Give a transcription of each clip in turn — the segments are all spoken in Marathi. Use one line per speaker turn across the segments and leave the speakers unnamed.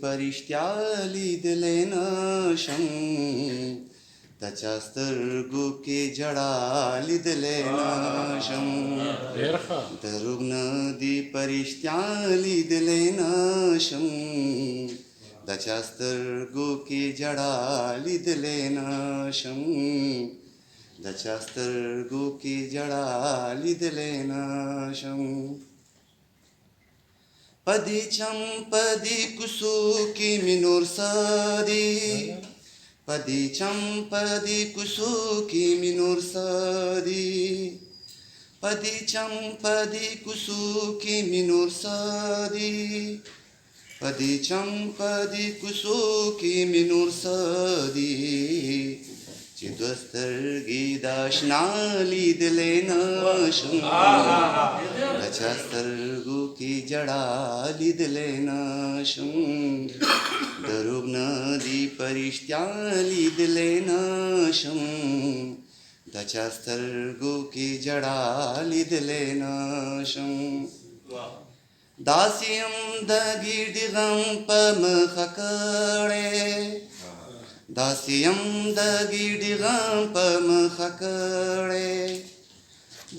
परिष्ट्या लिदलेन शं तचास्तर्गुके जडा लिदलेन शं दरुग्नदी परिष्ट्या लिदलेन शं तचास्तर्गुके जडा लिदलेन शं दचास्तर्गुके जडा लिदलेन शं पदी चंपदी कुसुकी मिनूर सदी पदी चंपदी कुसुकी मिनूर सदी पदी चंपदी कुसुकी मिनूर सदी पदी चंपदी कुसुकी मिनूर सदी चिद्वस्तर्गी दाशनाली दिलेन शं दचास्तर्गुकी जडा लिदलेन शं दरुग्नदी परिष्ट्या लिदलेन शं दचास्तर्गुकी जडा लिदलेन शं दास्यं दगिडिगं पमखकळे दास्यं दगिडिगं पमखकळे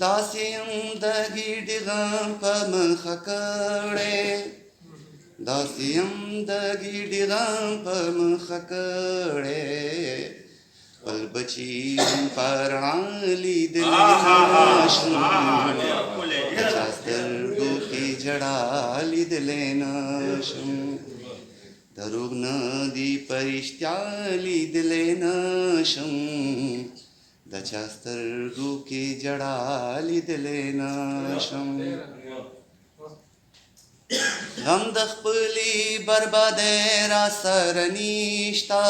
दास्यं दगिडिगं पमखकळे दास्यं दगिडिगं पमखकळे पल्बची परणाली दिलेन शं दचास्तर्गुके जडा लिदलेन शं दरुग्नदी परिष्ट्या लिदलेन शं दचास्तर्गुके जडा लिदलेन शं गमदखपली बरबादेरा सरनिष्ठा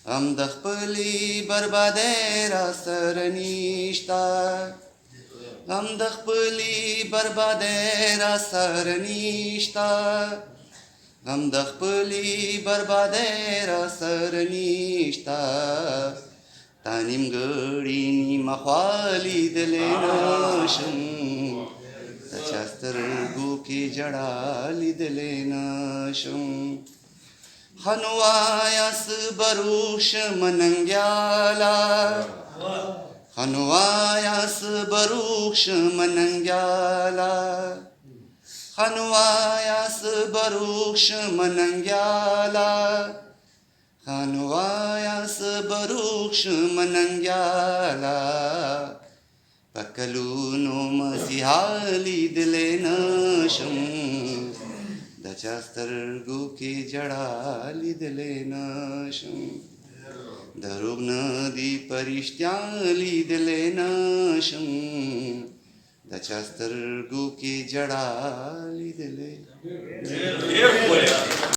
गमदखपली बरबादेरा सरनिष्ठा गमदखपली बरबादेरा सरनिष्ठा गमदखपली बरबादेरा सरनिष्ठा तानिम गडीनी मख्वाली दिलेन शं दचास्तर्गुके जडा लिदलेन शं हनुवायास बरुष मनंग्याला हनुवायास बरुष मनंग्याला हनुवायास बरुष मनंग्याला हनुवायास बरुष मनंग्याला पकलूनो मसिहाली दिलेन शं दचास्तर्गुके जडा लिदलेन शं दरुग्नदी परिष्ट्या लिदलेन शं दचास्तर्गुके जडा लिदलेन